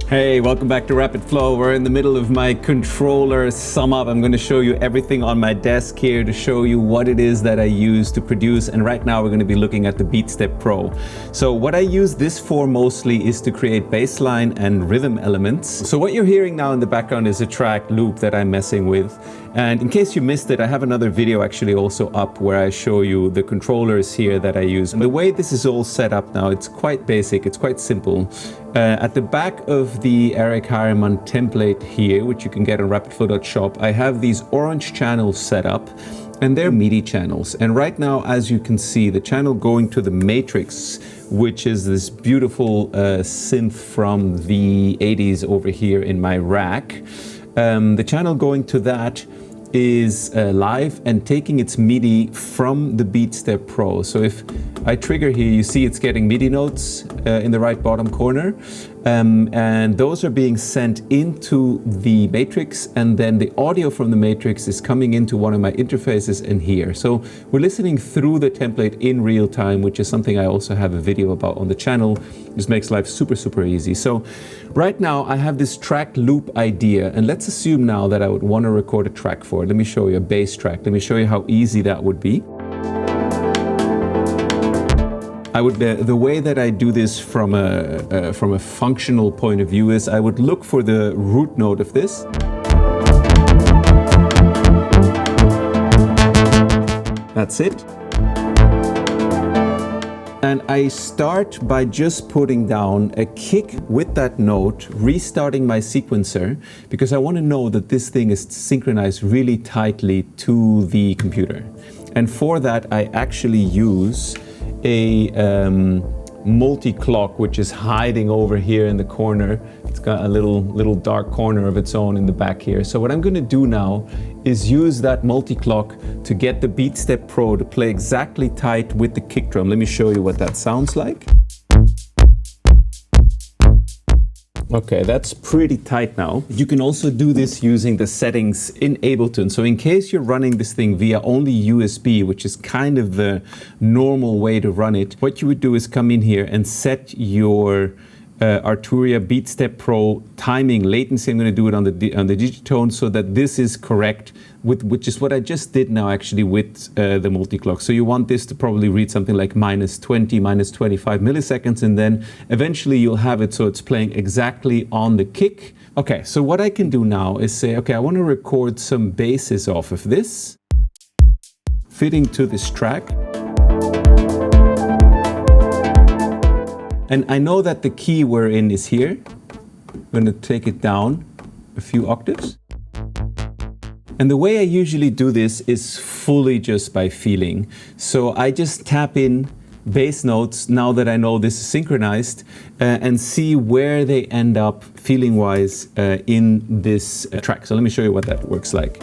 Hey, welcome back to Rapid Flow. We're in the middle of my controller sum up. I'm going to show you everything on my desk here to show you what it is that I use to produce. And right now we're going to be looking at the Beatstep Pro. So what I use this for mostly is to create bassline and rhythm elements. So what you're hearing now in the background is a track loop that I'm messing with. And in case you missed it, I have another video actually also up where I show you the controllers here that I use. And the way this is all set up now, it's quite basic, it's quite simple. At the back of the Eric Harriman template here, which you can get on rapidflow.shop, I have these orange channels set up, and they're MIDI channels. And right now, as you can see, the channel going to the Matrix, which is this beautiful synth from the 80s over here in my rack, the channel going to that is live and taking its MIDI from the Beatstep Pro. So if I trigger here, you see it's getting MIDI notes in the right bottom corner, and those are being sent into the Matrix, and then the audio from the Matrix is coming into one of my interfaces in here. So we're listening through the template in real time, which is something I also have a video about on the channel. This makes life super easy. So right now I have this track loop idea, and let's assume now that I would want to record a track for it. Let me show you a bass track. Let me show you how easy that would be. The way that I do this from a functional point of view is I would look for the root note of this. That's it. And I start by just putting down a kick with that note, restarting my sequencer, because I want to know that this thing is synchronized really tightly to the computer. And for that, I actually use a Multiclock, which is hiding over here in the corner. It's got a little dark corner of its own in the back here. So what I'm going to do now is use that Multiclock to get the Beatstep Pro to play exactly tight with the kick drum. Let me show you what that sounds like. Okay, that's pretty tight now. You can also do this using the settings in Ableton. So in case you're running this thing via only USB, which is kind of the normal way to run it, what you would do is come in here and set your Arturia Beatstep Pro timing latency. I'm going to do it on the digitone so that this is correct, which is what I just did now actually with the Multiclock. So you want this to probably read something like -20, -25 milliseconds, and then eventually you'll have it so it's playing exactly on the kick. Okay, so what I can do now is say, okay, I want to record some basses off of this, fitting to this track. And I know that the key we're in is here. I'm going to take it down a few octaves. And the way I usually do this is fully just by feeling. So I just tap in bass notes now that I know this is synchronized and see where they end up feeling-wise in this track. So let me show you what that works like.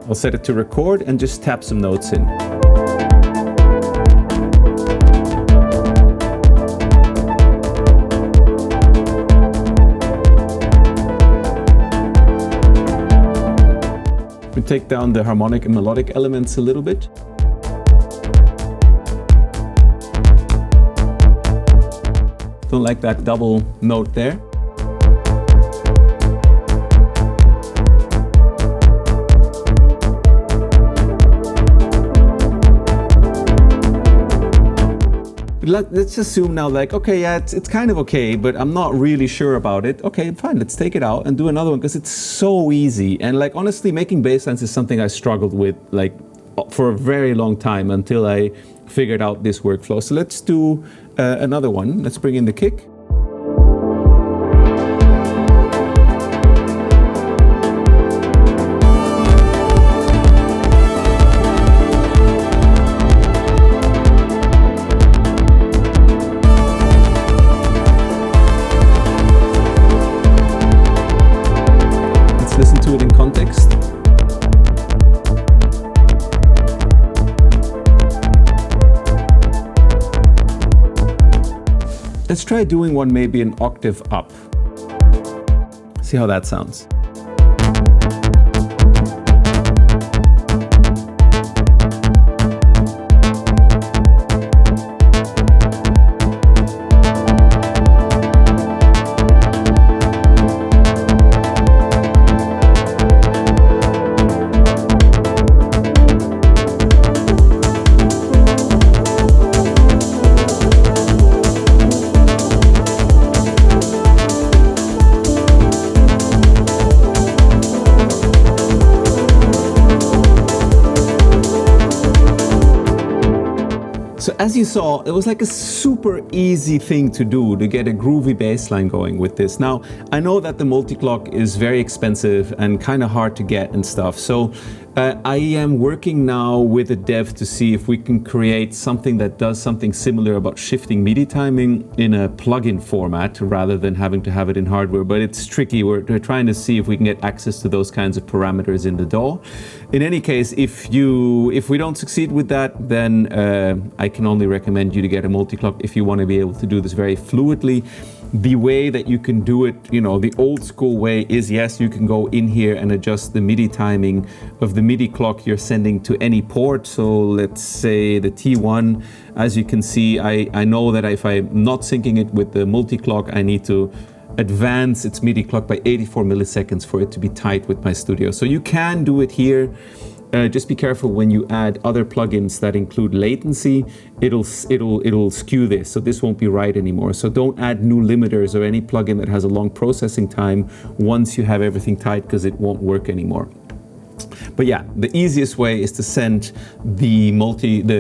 I'll set it to record and just tap some notes in. We take down the harmonic and melodic elements a little bit. Don't like that double note there. Let's assume now, like, okay, yeah, it's kind of okay, but I'm not really sure about it. Okay, fine, let's take it out and do another one, because it's so easy. And like, honestly, making basslines is something I struggled with like for a very long time until I figured out this workflow. So let's do another one. Let's bring in the kick. Listen to it in context. Let's try doing one maybe an octave up. See how that sounds. as you saw, it was like a super easy thing to do to get a groovy bass line going with this. Now, I know that the Multiclock is very expensive and kind of hard to get and stuff. So I am working now with a dev to see if we can create something that does something similar about shifting MIDI timing in a plugin format rather than having to have it in hardware. But it's tricky. We're trying to see if we can get access to those kinds of parameters in the DAW. In any case, if we don't succeed with that, then I can only recommend you to get a Multiclock if you want to be able to do this very fluidly. The way that you can do it, you know, the old school way is, yes, you can go in here and adjust the MIDI timing of the MIDI clock you're sending to any port. So let's say the T1, as you can see, I know that if I'm not syncing it with the Multiclock, I need to advance its MIDI clock by 84 milliseconds for it to be tight with my studio. So you can do it here. Just be careful when you add other plugins that include latency, it'll skew this, so this won't be right anymore. So don't add new limiters or any plugin that has a long processing time once you have everything tight, because it won't work anymore. But yeah, the easiest way is to send the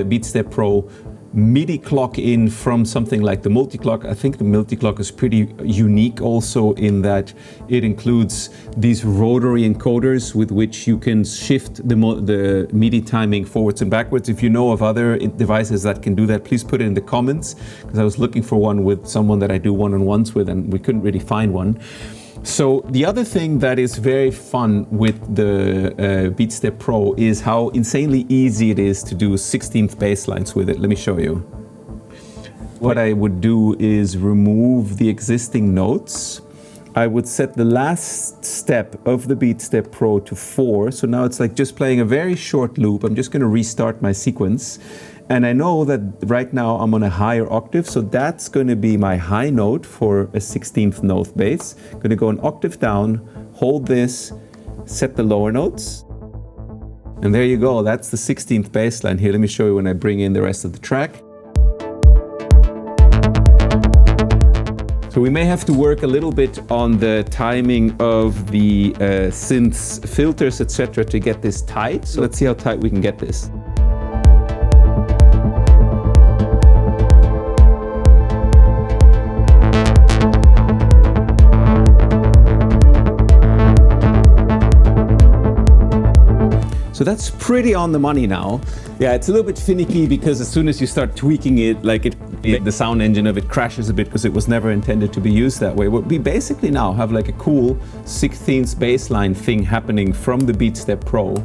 Beatstep Pro MIDI clock in from something like the Multiclock. I think the Multiclock is pretty unique also in that it includes these rotary encoders with which you can shift the MIDI timing forwards and backwards. If you know of other devices that can do that, please put it in the comments, because I was looking for one with someone that I do one-on-ones with and we couldn't really find one. So the other thing that is very fun with the Beatstep Pro is how insanely easy it is to do 16th bass lines with it. Let me show you. What I would do is remove the existing notes. I would set the last step of the Beatstep Pro to 4. So now it's like just playing a very short loop. I'm just going to restart my sequence. And I know that right now I'm on a higher octave, so that's going to be my high note for a 16th note bass. I'm going to go an octave down, hold this, set the lower notes. And there you go, that's the 16th bass line here. Let me show you when I bring in the rest of the track. So we may have to work a little bit on the timing of the synths, filters, etc. to get this tight. So let's see how tight we can get this. So that's pretty on the money now. Yeah, it's a little bit finicky because as soon as you start tweaking it, like the sound engine of it crashes a bit because it was never intended to be used that way. But we basically now have like a cool 16th bass line thing happening from the Beatstep Pro.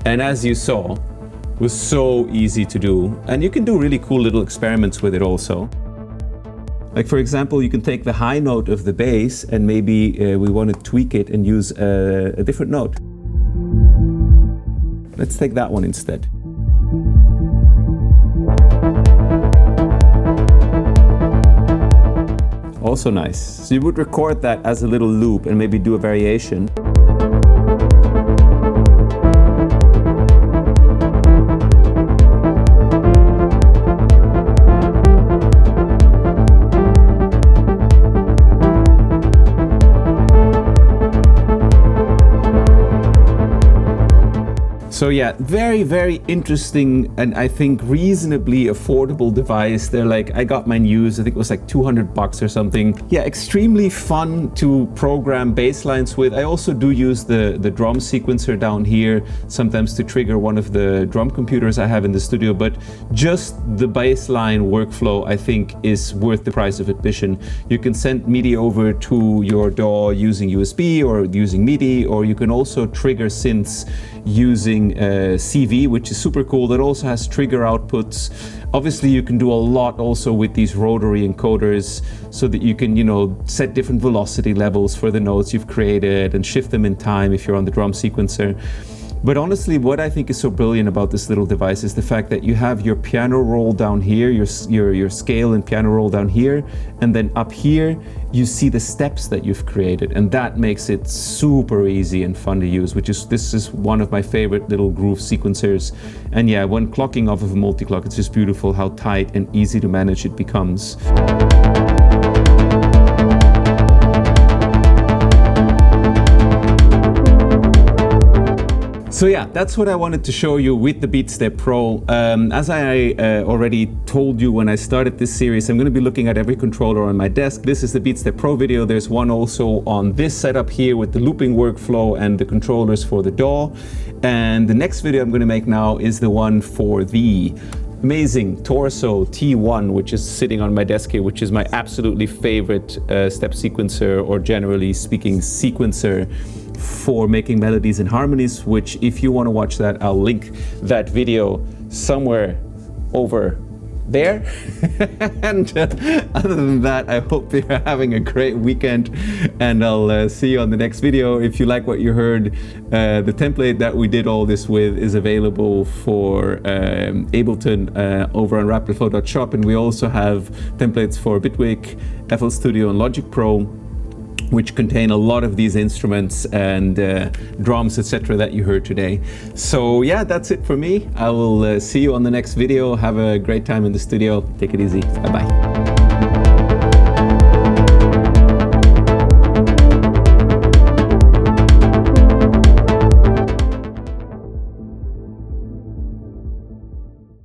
And as you saw, it was so easy to do. And you can do really cool little experiments with it also. Like for example, you can take the high note of the bass and maybe we want to tweak it and use a different note. Let's take that one instead. Also nice. So you would record that as a little loop and maybe do a variation. So yeah, very, very interesting and I think reasonably affordable device. They're like, I got mine used, I think it was like $200 or something. Yeah, extremely fun to program bass lines with. I also do use the drum sequencer down here, sometimes to trigger one of the drum computers I have in the studio, but just the bass line workflow I think is worth the price of admission. You can send MIDI over to your DAW using USB or using MIDI, or you can also trigger synths using CV, which is super cool. That also has trigger outputs. Obviously you can do a lot also with these rotary encoders so that you can, you know, set different velocity levels for the notes you've created and shift them in time if you're on the drum sequencer. But honestly, what I think is so brilliant about this little device is the fact that you have your piano roll down here, your scale and piano roll down here, and then up here you see the steps that you've created, and that makes it super easy and fun to use, this is one of my favorite little groove sequencers. And yeah, when clocking off of a Multiclock, it's just beautiful how tight and easy to manage it becomes. So yeah, that's what I wanted to show you with the Beatstep Pro. As I already told you when I started this series, I'm going to be looking at every controller on my desk. This is the Beatstep Pro video. There's one also on this setup here with the looping workflow and the controllers for the DAW. And the next video I'm going to make now is the one for the amazing Torso T1, which is sitting on my desk here, which is my absolutely favorite step sequencer, or generally speaking sequencer, for making melodies and harmonies, which if you want to watch that, I'll link that video somewhere over there. And other than that, I hope you're having a great weekend, and I'll see you on the next video. If you like what you heard, the template that we did all this with is available for Ableton over on rapidflow.shop, and we also have templates for Bitwig, FL Studio, and Logic Pro, which contain a lot of these instruments and drums, etc. that you heard today. So yeah, that's it for me. I will see you on the next video. Have a great time in the studio. Take it easy. Bye-bye.